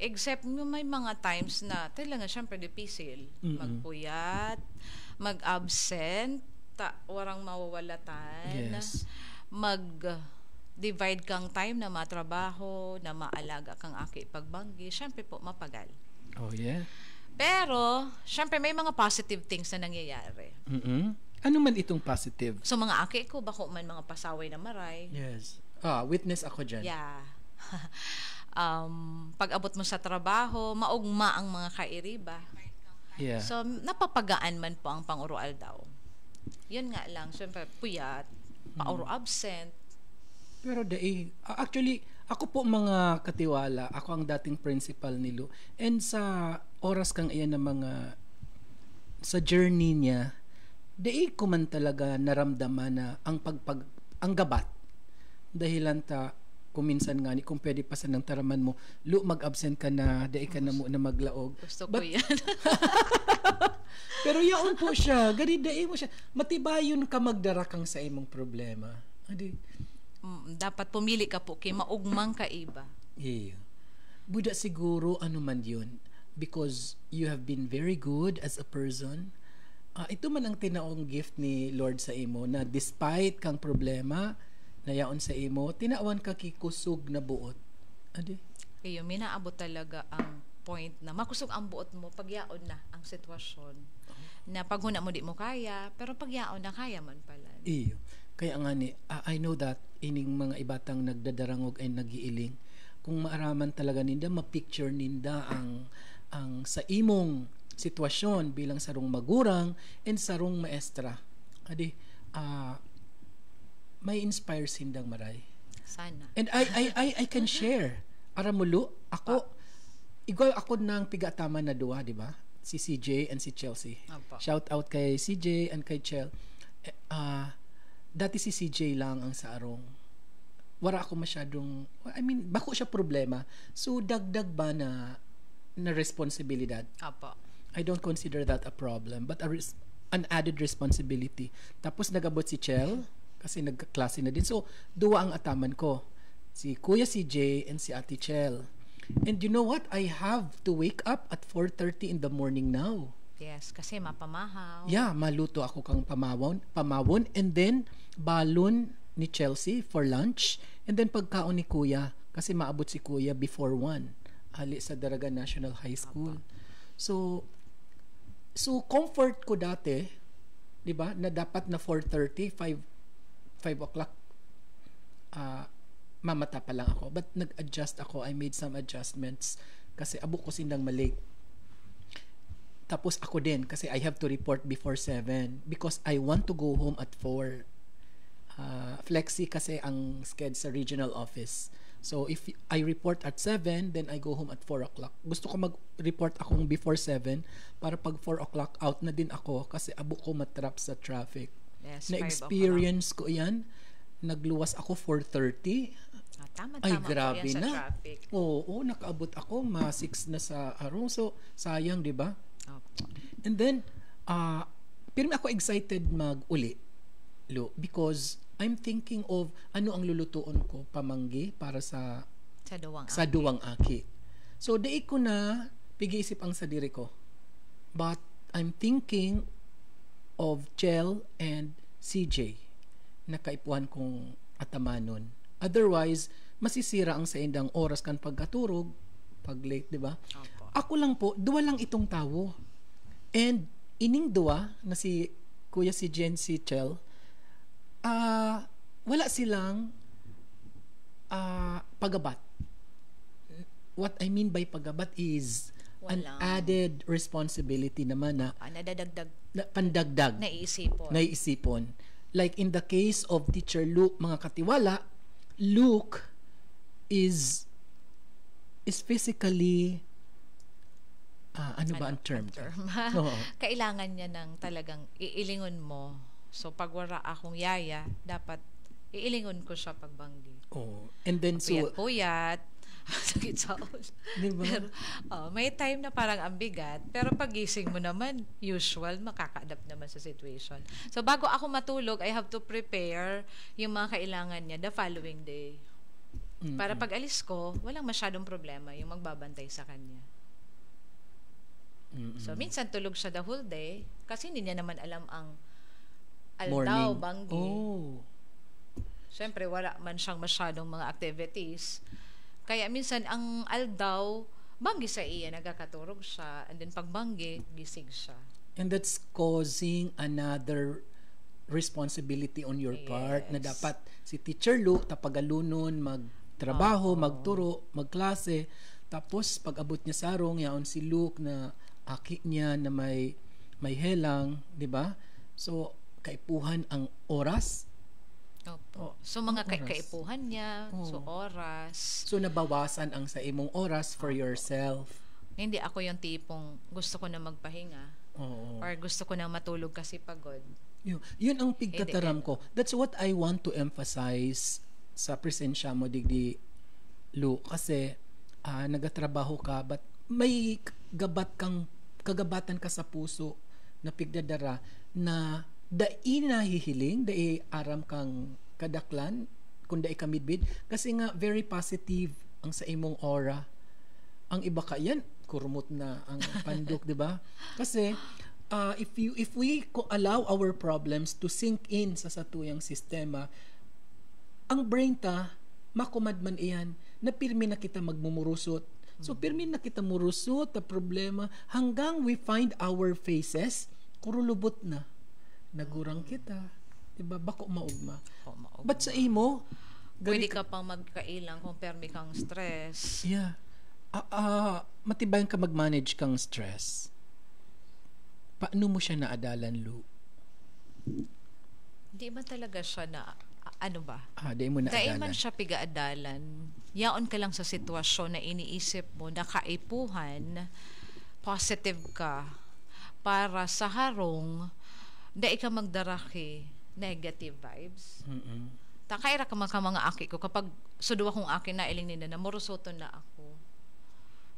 Except may mga times na talaga syempre difícil. Magpuyat, mag-absent, warang mawawalatan, Yes. divide kang time na matrabaho, na maalaga kang aki pagbanggi, syempre po mapagal. Oh, yeah. Pero, syempre may mga positive things na nangyayari. Ano man itong positive? So, mga aki ko, bako man mga pasaway na maray. Yes. Witness ako dyan. Yeah. Pag abot mo sa trabaho, maugma ang mga kairiba. Yeah. So, napapagaan man po ang pang-oral daw. Yun nga lang, syempre, puyat, pauro absent. Pero actually, ako po mga katiwala, ako ang dating principal ni Lu. And sa oras kang iyan na mga, sa journey niya, ko man talaga naramdaman na ang gabat. Dahilan kuminsan nga kung pwede pa sa nang taraman mo, Lu, mag-absent ka na, ka na muna maglaog. Gusto ko yan. Pero yaon po siya, mo siya. Matibayon ka magdarakang sa imong problema. Dapat pumili ka po kay maugmang kaiba. Yeah. Buda siguro ano man yun. Because you have been very good as a person. Ito man ang tinaong gift ni Lord sa imo na despite kang problema na yaon sa imo, tinawan ka kikusog na buot. Kayo, minaabot talaga ang point na makusog ang buot mo pag yaon na ang sitwasyon. Na pag huna mo di mo kaya, pero pag yaon na kaya man pala. Iyo. Kaya nga I know that ining mga ibatang nagdadarangog ay nagiiling. Kung maaraman talaga ninda, mapicture ninda ang sa imong sitwasyon bilang sarong magurang and sarong maestra. May inspire sindang maray. Sana. And I can share. Aramulo, igual ako nang pigatama na duwa, di ba? Si CJ and si Chelsea. Apa. Shout out kay CJ and kay Chel. Dati si CJ lang ang sa arong. Wala ako masyadong, bako siya problema. So, dagdag ba na responsibilidad? Apa. I don't consider that a problem, but an added responsibility. Tapos nagabot si Chel, kasi nagkaklase na din. So, duwa ang ataman ko. Si Kuya CJ and si Ate Chel. And you know what? I have to wake up at 4:30 in the morning now. Yes, kasi mapamahaw. Yeah, maluto ako kang pamawon, and then balon ni Chelsea for lunch, and then pagkaon ni Kuya, kasi maabot si Kuya before 1, ali sa Daraga National High School. So comfort ko dati, di ba, na dapat na 4:30, 5 o'clock, mamata pa lang ako. But nag-adjust ako. I made some adjustments kasi abo ko sindang mali. Tapos ako din kasi I have to report before 7 because I want to go home at 4. Flexi kasi ang schedule sa regional office. So if I report at 7, then I go home at 4 o'clock. Gusto ko mag-report akong before 7 para pag 4 o'clock out na din ako kasi abo ko matrap sa traffic. Yes, Na-experience ko yan. Nagluwas ako 4:30. Tama Ay, po grabe yan na. sa traffic. Oo, nakaabot ako. 6 na sa araw. So, sayang, di ba? Okay. And then, pero ako excited mag-uli, Lo, because I'm thinking of ano ang lulutuon ko, pamanggi, para sa duwang aki. So, dai ko na pig-iisip ang sadiri ko. But, I'm thinking of Chel and CJ na kaipuan kong atamanon. Otherwise, masisira ang sa indang oras kan pagkaturog, pag late, di ba? Ako lang po, duwa lang itong tawo. And ining duwa na si Kuya si Jen, si Chel, wala silang pagabat. What I mean by pagabat is an added responsibility naman na nadadagdag, pandagdag, naiisipon. Like in the case of Teacher Luke, mga katiwala, Luke is physically ano ba ang term? Kailangan niya ng talagang iilingon mo. So pag wala akong yaya, dapat iilingon ko siya pagbanggi. And then puyat sakit sa ulo. Diba? Pero, may time na parang ambigat, pero pagising mo naman, usual, makaka-adapt naman sa situation. So, bago ako matulog, I have to prepare yung mga kailangan niya the following day. Para pag alis ko, walang masyadong problema yung magbabantay sa kanya. So, minsan tulog siya the whole day kasi hindi niya naman alam ang aldaw, banggi. Oh. Siyempre, wala man siyang masyadong mga activities. Kaya minsan, ang aldaw, banggi sa iya, nagkakaturog siya. And then, pag banggi, gising siya. And that's causing another responsibility on your part na dapat si Teacher Lu tapagalunon, magtrabaho, magturo, magklase. Tapos, pag abot niya sarong, yaon si Luke na aki niya na may helang, di ba? So, kaipuhan ang oras. Opo. So, mga kaipuhan niya, so oras. So, nabawasan ang sa imong oras for yourself. Hindi ako yung tipong gusto ko na magpahinga or gusto ko na matulog kasi pagod. Yun ang pigkataram ko. That's what I want to emphasize sa presensya mo, digdi, Lu. Kasi, nagatrabaho ka, but may kagabatan ka sa puso na pigdadara na dai nahihiling, dai aram kang kadaklan, kung dai ka midbid. Kasi nga, very positive ang sa imong aura. Ang iba ka, yan, kurumot na ang pandok, di ba? Kasi, if we allow our problems to sink in sa satuyang sistema, ang brain ta, makumad man iyan, na pirmi na kita magmumurusot. So, pirmi na kita murusot, ta problema, hanggang we find our faces, kurulubot na. Nagurang kita. Diba? Bako maugma. But sa imo, pwede ka pang magkailang kung permi kang stress. Yeah. Matibayan ka mag-manage kang stress. Paano mo siya naadalan, Lu? Di ba talaga siya na, ano ba? Di mo naadalan. Dahil man siya pigaadalan, yaon ka lang sa sitwasyon na iniisip mo, na kaipuhan, positive ka, para sa harong, dahil ka magdaraki, negative vibes. Takaira ka mga aki ko, kapag suduwa kong aki na iling ninda, na murusoton na ako.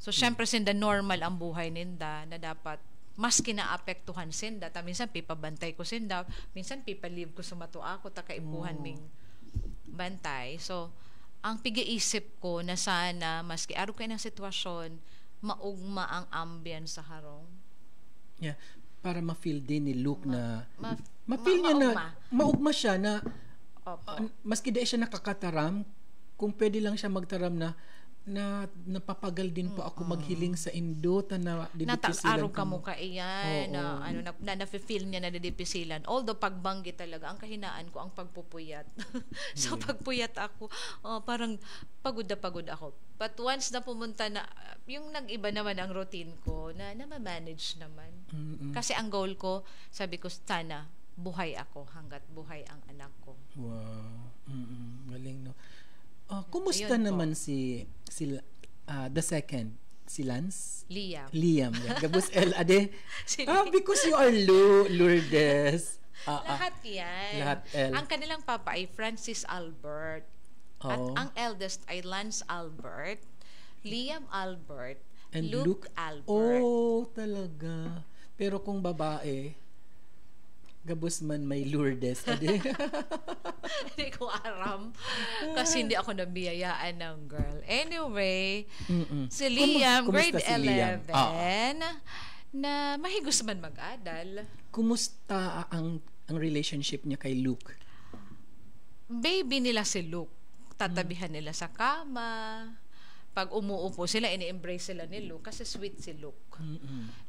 So, syempre, sinda normal ang buhay ninda, na dapat, mas kinaapektuhan sinda. Minsan, pipabantay ko sinda, minsan, pipalive ko sumato ako, takaipuhan ming bantay. So, ang pigiisip ko na sana, maski araw kayo ng sitwasyon, maugma ang ambience sa harong. Yeah. Para ma-feel din ni Luke na ma-feel niya na maugma siya na maski di siya nakakataram, kung pwede lang siya magtaram na napapagal din po ako maghiling sa Indota na natag-araw ka mo ka iyan na nafe-feel niya na didipisilan. Although pagbanggi talaga ang kahinaan ko ang pagpupuyat. So pagpuyat ako, parang pagod ako. But once na pumunta na yung nag-iba naman ang routine ko na ma-manage naman. Kasi ang goal ko, sabi ko sana buhay ako hanggat buhay ang anak ko. Wow. Galing, no. Kumusta naman si the second, si Lance? Liam. Yeah. Gabus ade. Because you are Lourdes. Lahat yan. Ang kanilang papa ay Francis Albert. At ang eldest ay Lance Albert, Liam Albert, and Luke Albert. Oh, talaga. Pero kung babae, gabos man may Lourdes. Hindi ko aram. Kasi hindi ako nabiyayaan ng girl. Anyway, si Liam, grade 11, na mahigos man mag-adal. Kumusta ang relationship niya kay Luke? Baby nila si Luke. Tatabihan nila sa kama. Pag umuupo sila, ini-embrace sila ni Luke kasi sweet si Luke.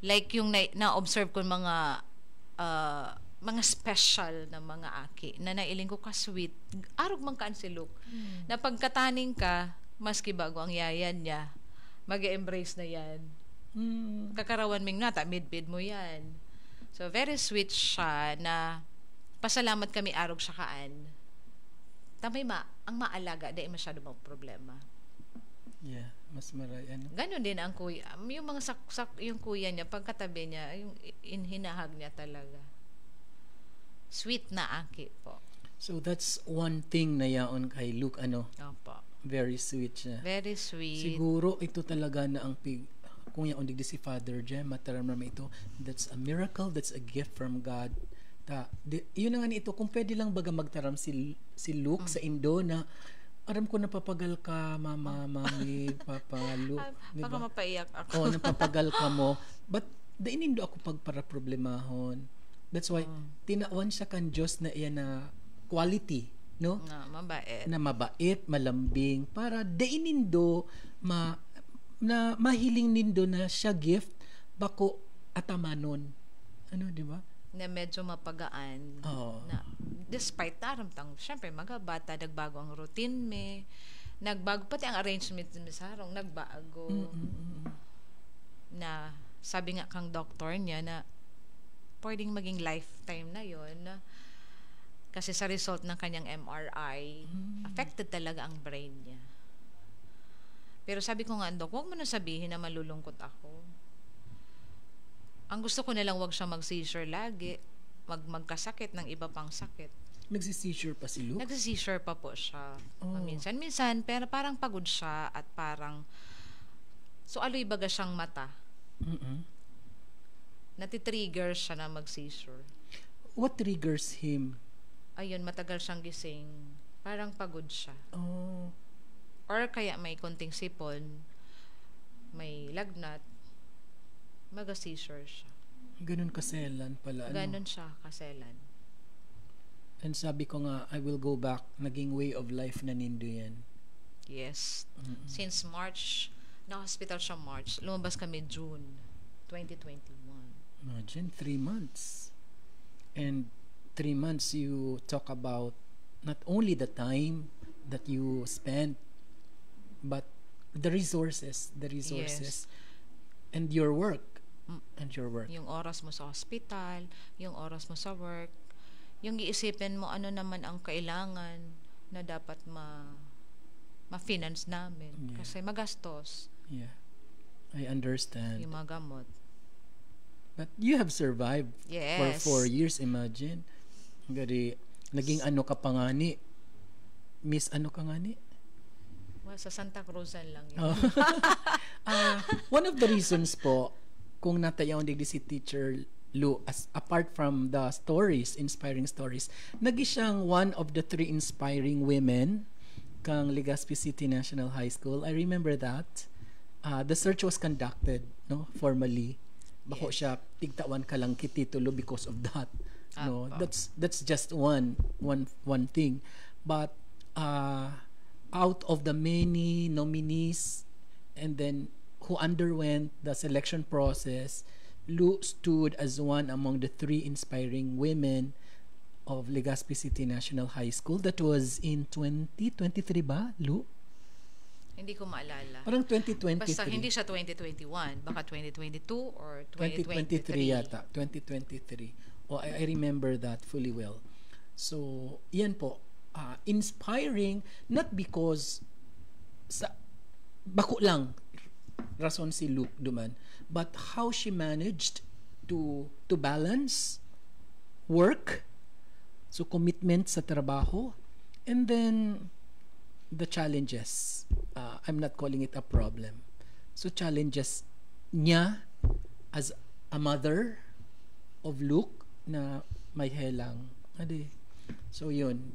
Like yung na-observe ko mga special na mga aki na nailing ko ka-sweet. Arog man kaan si Luke. Na pagkataning ka, maski bago ang yayan niya, mag-embrace na yan. Kakarawan ming nata, mid-bid mo yan. So, very sweet siya na pasalamat kami arog siya kaan. Tamay ang maalaga, dahil masyado mong problema. Yeah, mas maray. Ganon din ang kuya. Yung mga yung kuya niya, pagkatabi niya, yung hinahag niya talaga. Sweet na aki po. So that's one thing na yaon kay Luke, Opo. Very sweet siya. Very sweet. Siguro ito talaga na ang kung yaon digdi si Father Jem, mataram ito, that's a miracle, that's a gift from God. Yun na nga ito, kung pwede lang baga magtaram si Luke sa Indo na Aram ko napapagal ka, mama, mami, papa, Lu. Baka mapaiyak ako. Oo, napapagal ka mo. But, dainindo ako para problemahon. That's why, tinawan siya kan Diyos na iyan na quality, no? Na mabait, malambing, para dainindo na mahiling nindo na siya gift, bako atamanon. Ano, di ba? Na medyo mapagaan. Na despite taramtang, syempre magabata, nagbago ang routine me, nagbago pati ang arrangement ni Sarong, nagbago. Na sabi nga kang doktor niya na pwedeng maging lifetime na yon, kasi sa result ng kanyang MRI, affected talaga ang brain niya. Pero sabi ko nga, Dok, huwag mo na sabihin na malulungkot ako. Ang gusto ko na lang, huwag siya mag-seizure lagi, magkasakit ng iba pang sakit. Nagsi-seizure pa si Luke? Nagsi-seizure pa po siya. Minsan, pero parang pagod siya at parang, so aloy baga siyang mata. Natitrigger siya na mag-seizure. What triggers him? Ayun, matagal siyang gising. Parang pagod siya. Or kaya may konting sipon, may lagnat, mag-seizure siya. Ganun kaselan pala. Ganun siya kaselan. And sabi ko nga, I will go back. Naging way of life na nindo yan. Yes. Since March, na-hospital siya March. Lumabas kami June 2021. Imagine, 3 months. And 3 months, you talk about not only the time that you spent, but the resources. Yes. And your work. Yung oras mo sa hospital, yung oras mo sa work, yung iisipin mo ano naman ang kailangan na dapat ma-finance namin. Yeah. Kasi magastos. Yeah. I understand. Yung mga gamot. But you have survived for 4 years, imagine. Naging ano ka pa nga ni? Miss ano ka nga ni? Well, sa Santa Cruzan lang yun. One of the reasons po, kung natayaw digdi si Teacher Lu, apart from the stories, inspiring stories, nagi siyang one of the 3 inspiring women kang Legazpi City National High School. I remember that. The search was conducted, no, formally. Bako siya tigtawan ka lang kititulo because of that. No, that's just one thing. But out of the many nominees and then who underwent the selection process, Lu stood as one among the 3 inspiring women of Legazpi City National High School. That was in 2023 ba, Lu? Hindi ko maalala. Parang 2023. Basta hindi siya 2021. Baka 2022 or 2023 yata. 2023. Oh, I remember that fully well. So, yan po. Inspiring, not because bako lang rason si Luke duman, but how she managed to balance work, so commitment sa trabaho, and then the challenges. I'm not calling it a problem. So challenges niya as a mother of Luke na may helang. So yun.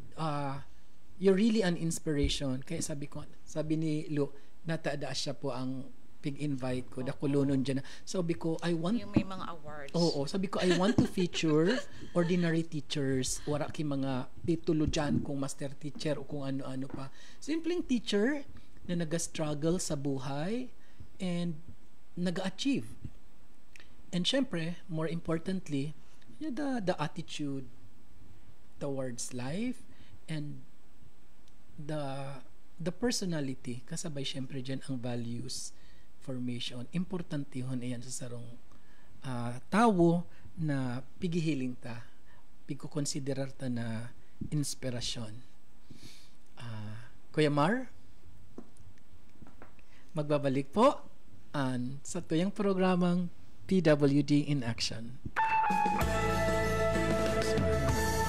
You're really an inspiration. Kaya sabi ni Luke, nataada siya po ang pig-invite ko, dakulunon dyan. Sabi ko, I want... Yung may mga awards. Oo, sabi ko, I want to feature ordinary teachers, wala ki mga titulo dyan kung master teacher o kung ano-ano pa. Simpleng teacher na nag-struggle sa buhay and nag-achieve. And syempre, more importantly, the attitude towards life and the personality, kasabay syempre dyan ang values formation. Importante yun ayan sa sarong tawo na pigihiling ta, pigkukonsiderar ta na inspirasyon. Kuya Mar, magbabalik po sa tuyang programang PWD in Action.